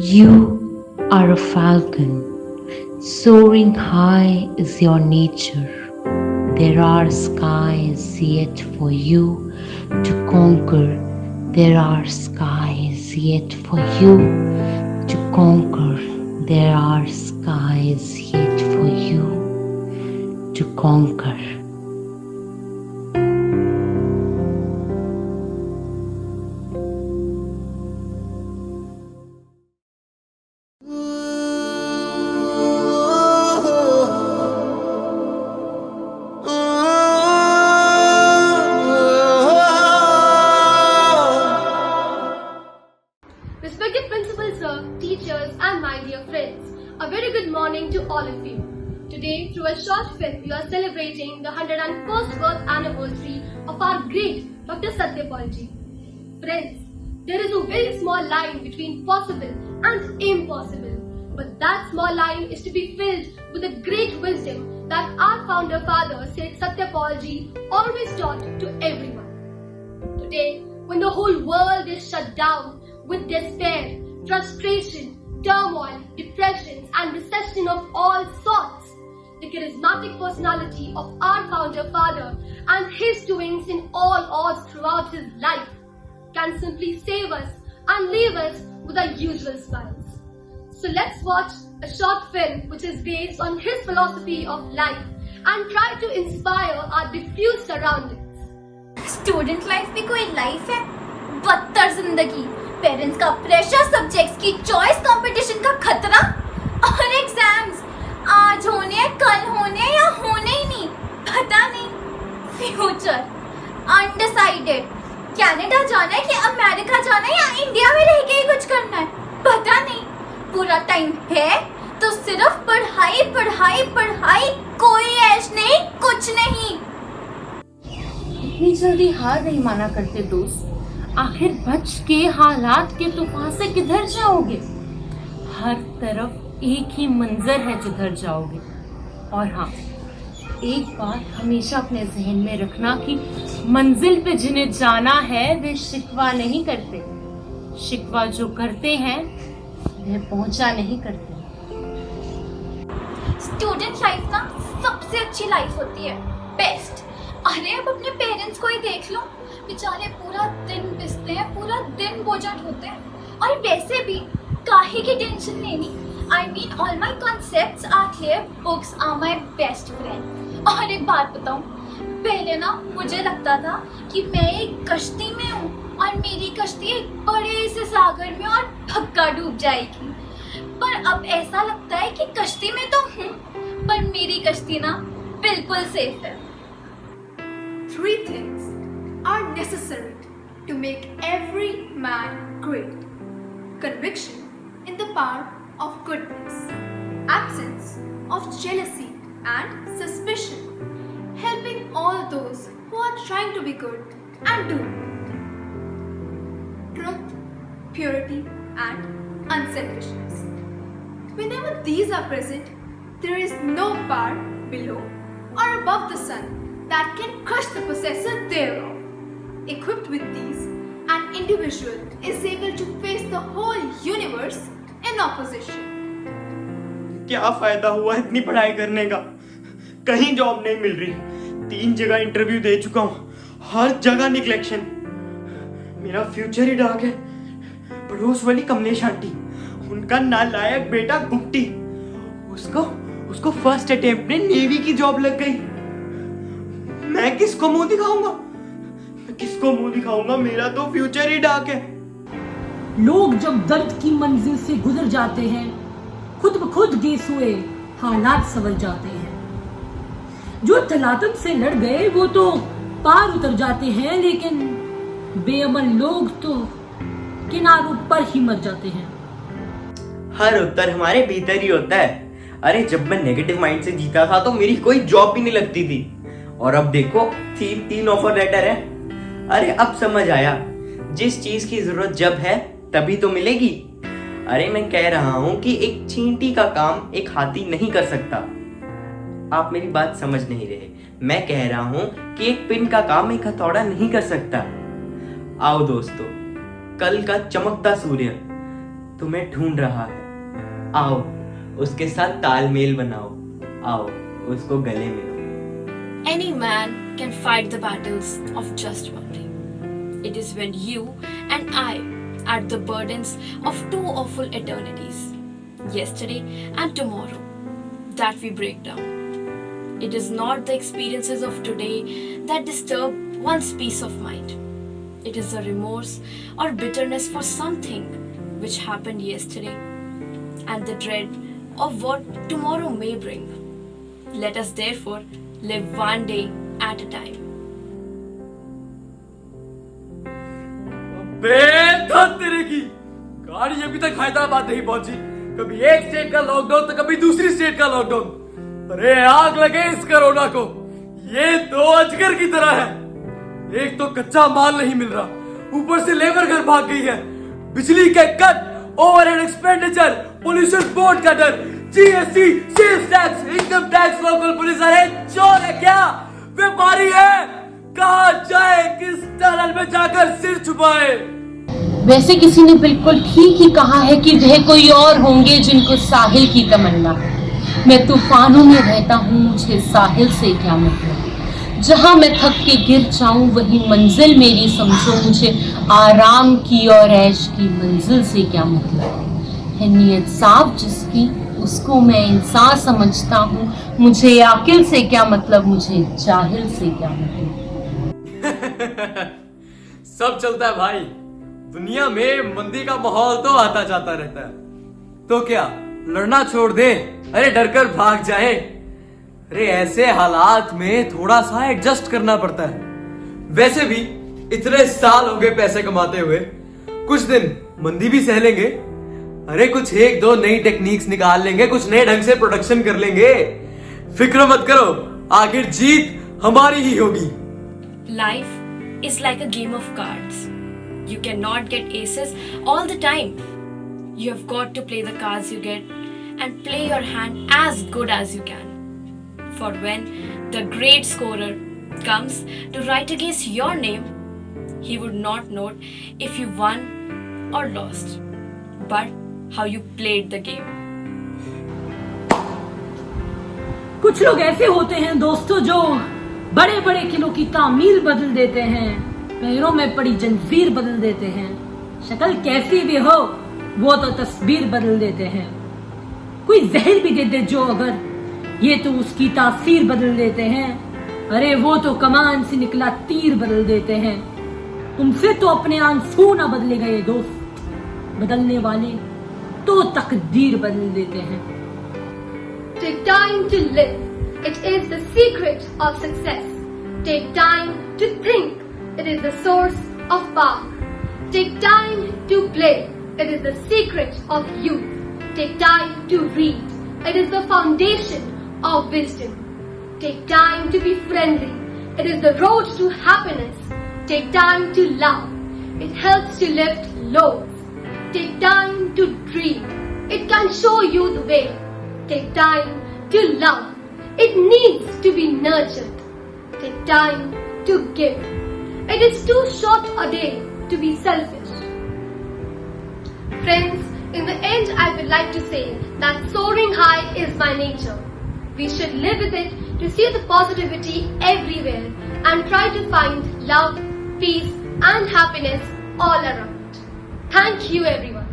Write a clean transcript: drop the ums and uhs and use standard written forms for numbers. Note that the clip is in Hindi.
You are a falcon. Soaring high is your nature. There are skies yet for you to conquer. There are skies yet for you to conquer. There are skies yet for you to conquer. Respected Principal Sir, teachers and my dear friends, a very good morning to all of you. Today, through a short film, we are celebrating the 101st birth anniversary of our great Dr. Satyapalji. Friends, there is a very small line between possible and impossible, but that small line is to be filled with the great wisdom that our founder father Said Satyapalji always taught to everyone. Today, when the whole world is shut down, with despair, frustration, turmoil, depressions, and recession of all sorts, the charismatic personality of our founder father and his doings in all odds throughout his life can simply save us and leave us with our usual smiles. So let's watch a short film which is based on his philosophy of life and try to inspire our diffused surroundings. Student life भी कोई लाइफ है? बदतर जिंदगी, पेरेंट्स का प्रेशर, सब्जेक्ट्स की चॉइस, कंपटीशन का खतरा और एग्जाम्स आज होने कल होने या होने ही नहीं, पता नहीं। फ्यूचर अनडिसाइडेड, कनाडा जाना है कि अमेरिका जाना है या इंडिया में रह के ही कुछ करना है, पता नहीं। पूरा टाइम है तो सिर्फ पढ़ाई पढ़ाई पढ़ाई, कोई ऐश नहीं, कुछ नहीं। इतनी जल्दी हार नहीं माना करते दोस्त। आखिर बच के हालात के तूफान से किधर जाओगे? हर तरफ एक ही मंजर है जिधर जाओगे। और हाँ, एक बात हमेशा अपने जहन में रखना कि मंजिल पे जिन्हें जाना है वे शिकवा नहीं करते, शिकवा जो करते हैं वे पहुंचा नहीं करते। स्टूडेंट लाइफ ना सबसे अच्छी लाइफ होती है, बेस्ट। अरे अब अपने पेरेंट्स को ही देख लो, बेचारे पूरा दिन पिसते हैं, पूरा दिन बोझा ढोते हैं। और वैसे भी काहे की टेंशन लेनी। I mean all my concepts are clear, books are my best friend. और एक बात बताऊं, पहले ना मुझे लगता था कि मैं एक कश्ती में हूँ और मेरी कश्ती एक बड़े से सागर में और पक्का डूब जाएगी। पर अब ऐसा लगता है कि कश्ती में तो हूँ पर मेरी कश्ती ना बिल्कुल सेफ है। Three things are necessary to make every man great: conviction in the power of goodness, absence of jealousy and suspicion, helping all those who are trying to be good and do good, truth, purity and unselfishness. Whenever these are present, there is no power below or above the sun that can crush the possessor thereof. Equipped with these, an individual is able to face the whole universe in opposition. क्या फायदा हुआ इतनी पढ़ाई करने का? कहीं जॉब नहीं मिल रही। 3 जगह इंटरव्यू दे चुका हूँ, हर जगह निगलेक्शन। मेरा फ्यूचर ही डार्क है। पड़ोस वाली कमलेश आंटी, उनका नालायक बेटा गुप्टी, उसको फर्स्ट अटेम्प्ट में नेवी की जॉब लग गई। मैं किसको मुंह दिखाऊंगा? मेरा तो फ्यूचर ही डार्क है। लोग जब दर्द की मंजिल से गुजर जाते हैं, खुद ब खुद गेस हुए हालात संभल जाते हैं। जो तलातम से लड़ गए वो तो पार उतर जाते हैं, लेकिन बेअमल लोग तो किनारों पर ही मर जाते हैं। हर उत्तर हमारे भीतर ही होता है। अरे जब मैं नेगेटिव माइंड से जीता था तो मेरी कोई जॉब भी नहीं लगती थी, और अब देखो 3 ऑफर लेटर है। अरे अब समझ आया, जिस चीज की जरूरत जब है तभी तो मिलेगी। अरे मैं कह रहा हूं कि एक चींटी का काम एक हाथी नहीं कर सकता। आप मेरी बात समझ नहीं रहे। मैं कह रहा हूं कि एक पिन का काम एक हथौड़ा नहीं कर सकता। आओ दोस्तों, कल का चमकता सूर्य तुम्हें ढूंढ रहा है। आओ उसके साथ तालमेल बनाओ, आओ उसको गले मिलो। Any man can fight the battles of just one day. It is when you and I add the burdens of two awful eternities, yesterday and tomorrow, that we break down. It is not the experiences of today that disturb one's peace of mind. It is the remorse or bitterness for something which happened yesterday and the dread of what tomorrow may bring. Let us therefore live one day at a time. तेरे की गाड़ी अभी तक हैदराबाद नहीं पहुंची, कभी एक स्टेट का लॉकडाउन तो कभी दूसरी स्टेट का लॉकडाउन। अरे आग लगे इस कोरोना को, ये दो अजगर की तरह है। एक तो कच्चा माल नहीं मिल रहा, ऊपर से लेबर घर भाग गई है, बिजली के cut, overhead expenditure, pollution board का डर, GST, sales tax, income tax, local police. अरे चोर है क्या, व्यापारी है? कहाँ जाए, किस टनल में जाकर सिर छुपाए? वैसे किसी ने बिल्कुल ठीक ही कहा है कि वह कोई और होंगे जिनको साहिल की तमन्ना है। मैं तूफानों में रहता हूँ, मुझे साहिल से क्या मतलब। जहाँ मैं थक के गिर जाऊं वही मंजिल मेरी समझो, मुझे आराम की और ऐश की मंजिल से क्या मतलब। है नीयत साफ जिसकी उसको मैं इंसान समझता हूँ, मुझे आकिल से क्या मतलब, मुझे जाहिल से क्या मतलब। सब चलता है भाई, दुनिया में मंदी का माहौल तो आता जाता रहता है। तो क्या लड़ना छोड़ दे, अरे डर कर भाग जाए। अरे ऐसे हालात में थोड़ा सा एडजस्ट करना पड़ता है। वैसे भी इतने साल हो गए पैसे कमाते हुए, कुछ दिन मंदी भी सह लेंगे। अरे कुछ एक दो नई टेक्निक्स निकाल लेंगे, कुछ नए ढंग से प्रोडक्शन कर लेंगे। फिक्र मत करो, आखिर जीत हमारी ही होगी। Life is like a game of cards. You cannot get aces all the time. You have got to play the cards you get and play your hand as good as you can. For when the great scorer comes to write against your name, he would not note if you won or lost, but how you played the game. कुछ लोग ऐसे होते हैं दोस्तों जो बड़े बड़े किलों की तामील बदल देते हैं, पैरों में पड़ी जंजीर बदल देते हैं। शक्ल कैसी भी हो वो तो तस्वीर बदल देते हैं। कोई जहर भी दे दे जो अगर, ये तो उसकी तासीर बदल देते हैं। अरे वो तो कमान से निकला तीर बदल देते हैं। तुमसे तो अपने आंसू ना बदले गए दोस्त, बदलने वाले तो तकदीर बदल देते हैं। Take time to live. It is the secret of success. Take time to think. It is the source of power. Take time to play. It is the secret of youth. Take time to read. It is the foundation of wisdom. Take time to be friendly. It is the road to happiness. Take time to love. It helps to lift loads. Take time to dream. It can show you the way. Take time to love. It needs to be nurtured. Take time to give. It is too short a day to be selfish. Friends, in the end I would like to say that soaring high is my nature. We should live with it to see the positivity everywhere and try to find love, peace and happiness all around. Thank you everyone.